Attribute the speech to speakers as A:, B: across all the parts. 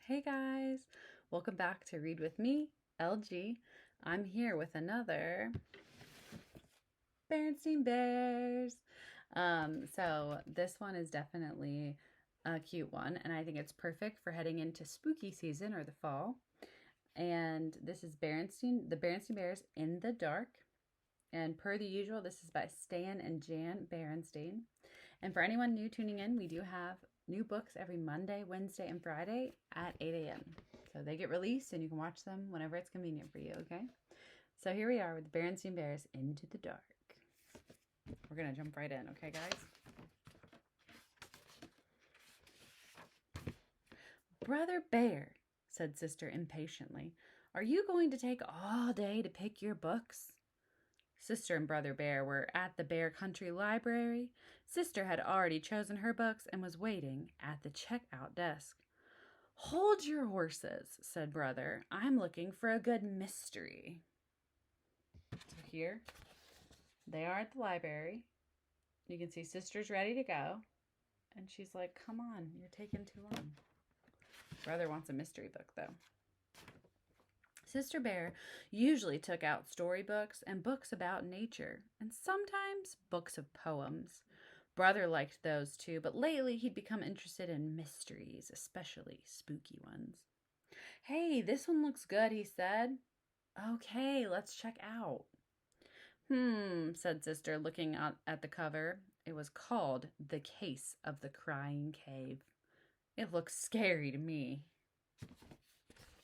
A: Hey guys, welcome back to Read With Me, LG. I'm here with another Berenstain Bears. So this one is definitely a cute one, and I think it's perfect for heading into spooky season or the fall. And this is the Berenstain Bears in the Dark. And per the usual, this is by Stan and Jan Berenstain. And for anyone new tuning in, we do have new books every Monday, Wednesday, and Friday at 8 a.m. So they get released and you can watch them whenever it's convenient for you, okay? So here we are with the Berenstain Bears Into the Dark. We're going to jump right in, okay, guys? Brother Bear, said Sister impatiently, are you going to take all day to pick your books? Sister and Brother Bear were at the Bear Country Library. Sister had already chosen her books and was waiting at the checkout desk. Hold your horses, said Brother. I'm looking for a good mystery. So here they are at the library. You can see Sister's ready to go. And she's like, come on, you're taking too long. Brother wants a mystery book, though. Sister Bear usually took out storybooks and books about nature, and sometimes books of poems. Brother liked those too, but lately he'd become interested in mysteries, especially spooky ones. Hey, this one looks good, he said. Okay, let's check out. Said Sister, looking at the cover. It was called The Case of the Crying Cave. It looks scary to me.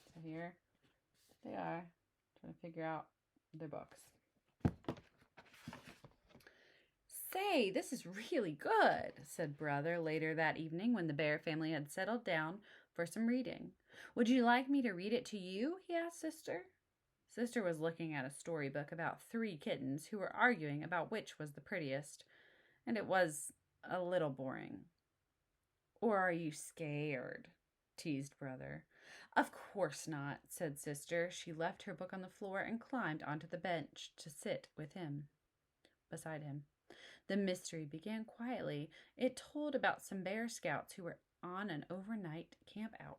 A: So here they are, trying to figure out their books. Say, this is really good, said Brother later that evening when the Bear family had settled down for some reading. Would you like me to read it to you? He asked Sister. Sister was looking at a storybook about 3 kittens who were arguing about which was the prettiest, and it was a little boring. Or are you scared? Teased Brother. Of course not, said Sister. She left her book on the floor and climbed onto the bench to sit beside him. The mystery began quietly. It told about some Bear Scouts who were on an overnight camp out.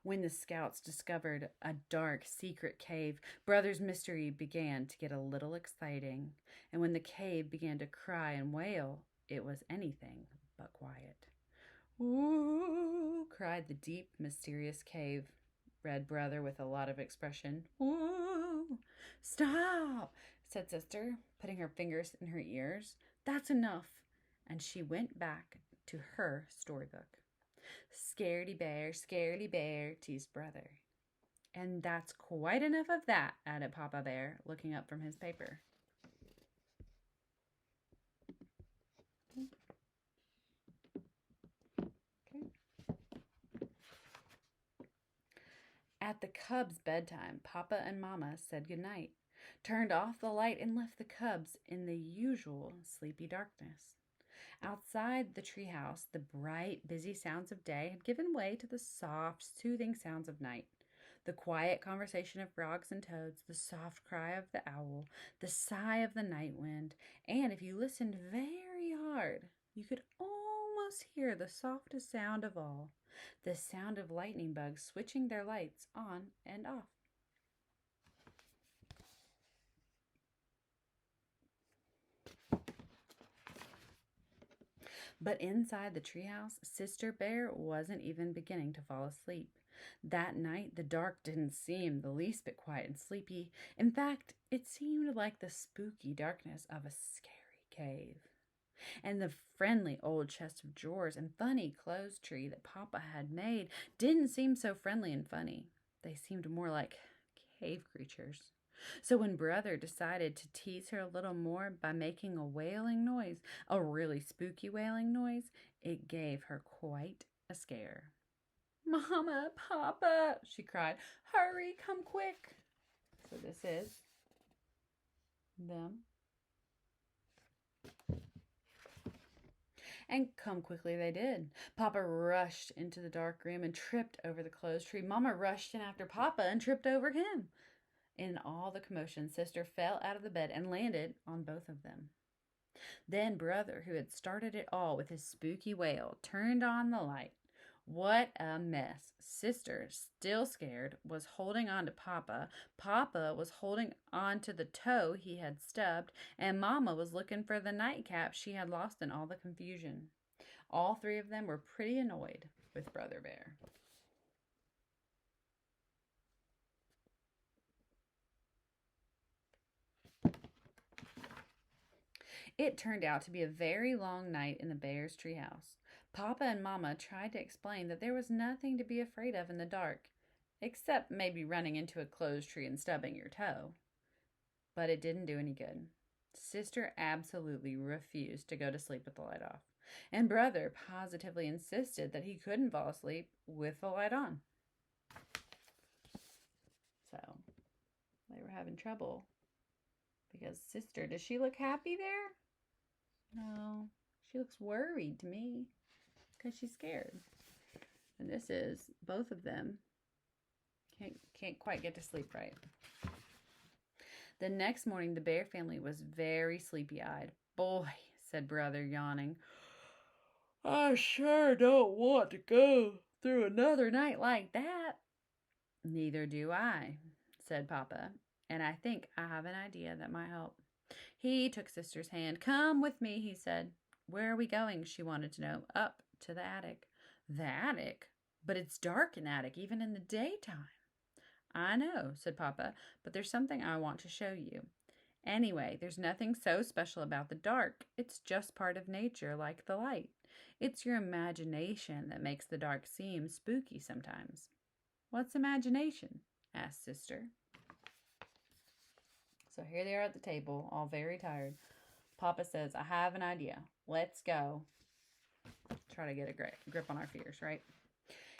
A: When the scouts discovered a dark, secret cave, Brother's mystery began to get a little exciting. And when the cave began to cry and wail, it was anything but quiet. Ooh, cried the deep, mysterious cave, read Brother with a lot of expression. Ooh, stop, said Sister, putting her fingers in her ears. That's enough. And she went back to her storybook. Scaredy bear, teased Brother. And that's quite enough of that, added Papa Bear, looking up from his paper. Okay. At the cubs' bedtime, Papa and Mama said goodnight, turned off the light, and left the cubs in the usual sleepy darkness. Outside the treehouse, the bright, busy sounds of day had given way to the soft, soothing sounds of night. The quiet conversation of frogs and toads, the soft cry of the owl, the sigh of the night wind, and if you listened very hard, you could almost hear the softest sound of all, the sound of lightning bugs switching their lights on and off. But inside the treehouse, Sister Bear wasn't even beginning to fall asleep. That night, the dark didn't seem the least bit quiet and sleepy. In fact, it seemed like the spooky darkness of a scary cave. And the friendly old chest of drawers and funny clothes tree that Papa had made didn't seem so friendly and funny. They seemed more like cave creatures. So when Brother decided to tease her a little more by making a wailing noise, a really spooky wailing noise, it gave her quite a scare. Mama, Papa, she cried, hurry, come quick. So this is them. And come quickly they did. Papa rushed into the dark room and tripped over the clothes tree. Mama rushed in after Papa and tripped over him. In all the commotion, Sister fell out of the bed and landed on both of them. Then Brother, who had started it all with his spooky wail, turned on the light. What a mess. Sister, still scared, was holding on to Papa. Papa was holding on to the toe he had stubbed, and Mama was looking for the nightcap she had lost in all the confusion. All three of them were pretty annoyed with Brother Bear. It turned out to be a very long night in the bear's treehouse. Papa and Mama tried to explain that there was nothing to be afraid of in the dark, except maybe running into a closed tree and stubbing your toe. But it didn't do any good. Sister absolutely refused to go to sleep with the light off, and Brother positively insisted that he couldn't fall asleep with the light on. So they were having trouble because Sister, does she look happy there? No, she looks worried to me because she's scared. And this is both of them can't quite get to sleep right. The next morning, the Bear family was very sleepy-eyed. Boy, said Brother, yawning, I sure don't want to go through another night like that. Neither do I, said Papa, and I think I have an idea that might help. He took Sister's hand. Come with me, he said. Where are we going? She wanted to know. Up to the attic. The attic? But it's dark in the attic, even in the daytime. I know, said Papa, but there's something I want to show you. Anyway, there's nothing so special about the dark. It's just part of nature, like the light. It's your imagination that makes the dark seem spooky sometimes. What's imagination? Asked Sister. So here they are at the table, all very tired. Papa says, I have an idea. Let's go. Try to get a grip on our fears, right?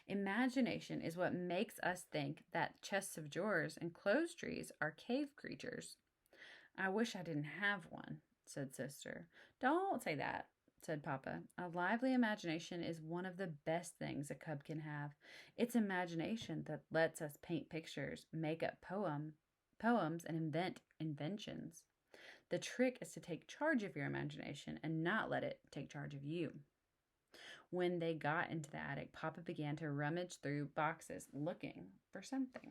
A: Imagination is what makes us think that chests of drawers and clothes trees are cave creatures. I wish I didn't have one, said Sister. Don't say that, said Papa. A lively imagination is one of the best things a cub can have. It's imagination that lets us paint pictures, make up poems, and invent inventions. The trick is to take charge of your imagination and not let it take charge of you. When they got into the attic, Papa began to rummage through boxes looking for something.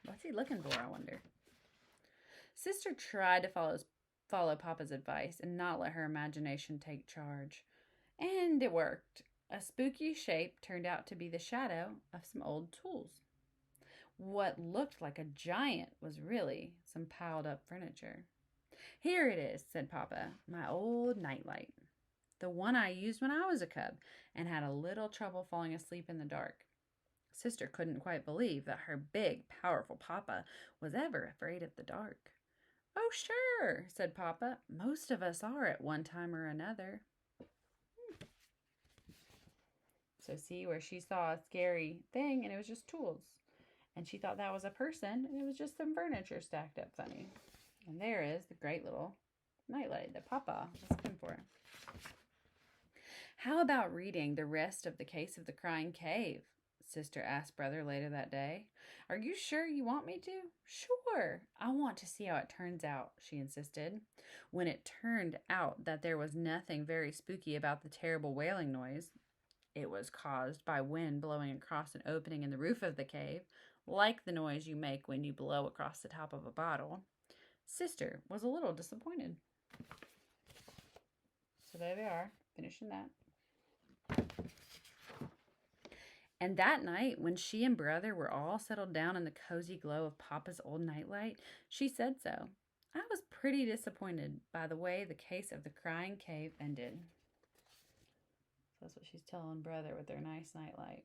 A: What's he looking for, I wonder? Sister tried to follow Papa's advice and not let her imagination take charge. And it worked. A spooky shape turned out to be the shadow of some old tools. What looked like a giant was really some piled up furniture. Here it is, said Papa, my old nightlight. The one I used when I was a cub and had a little trouble falling asleep in the dark. Sister couldn't quite believe that her big, powerful Papa was ever afraid of the dark. Oh, sure, said Papa. Most of us are at one time or another. So see where she saw a scary thing and it was just tools. And she thought that was a person, and it was just some furniture stacked up funny. And there is the great little nightlight that Papa was looking for. How about reading the rest of The Case of the Crying Cave? Sister asked Brother later that day. Are you sure you want me to? Sure. I want to see how it turns out, she insisted. When it turned out that there was nothing very spooky about the terrible wailing noise, it was caused by wind blowing across an opening in the roof of the cave, like the noise you make when you blow across the top of a bottle. Sister was a little disappointed. So there they are, finishing that. And that night, when she and Brother were all settled down in the cozy glow of Papa's old nightlight, she said so. I was pretty disappointed by the way the Case of the Crying Cave ended. So that's what she's telling Brother with their nice nightlight.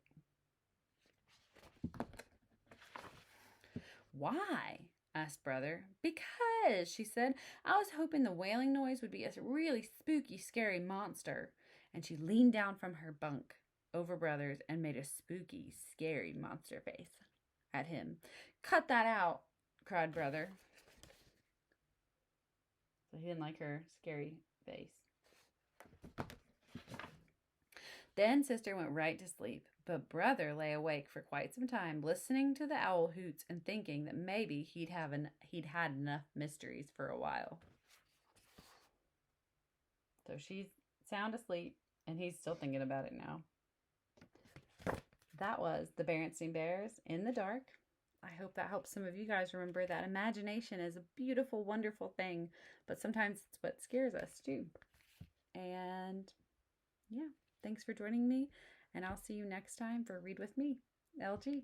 A: Why? Asked Brother. Because, she said, I was hoping the wailing noise would be a really spooky, scary monster. And she leaned down from her bunk over Brother's and made a spooky, scary monster face at him. Cut that out, cried Brother. So he didn't like her scary face. Then Sister went right to sleep, But Brother lay awake for quite some time, listening to the owl hoots and thinking that maybe he'd had enough mysteries for a while. So she's sound asleep, and he's still thinking about it now. That was the Berenstain Bears in the Dark. I hope that helps some of you guys remember that imagination is a beautiful, wonderful thing, but sometimes it's what scares us too. And yeah, thanks for joining me, and I'll see you next time for Read With Me, LG.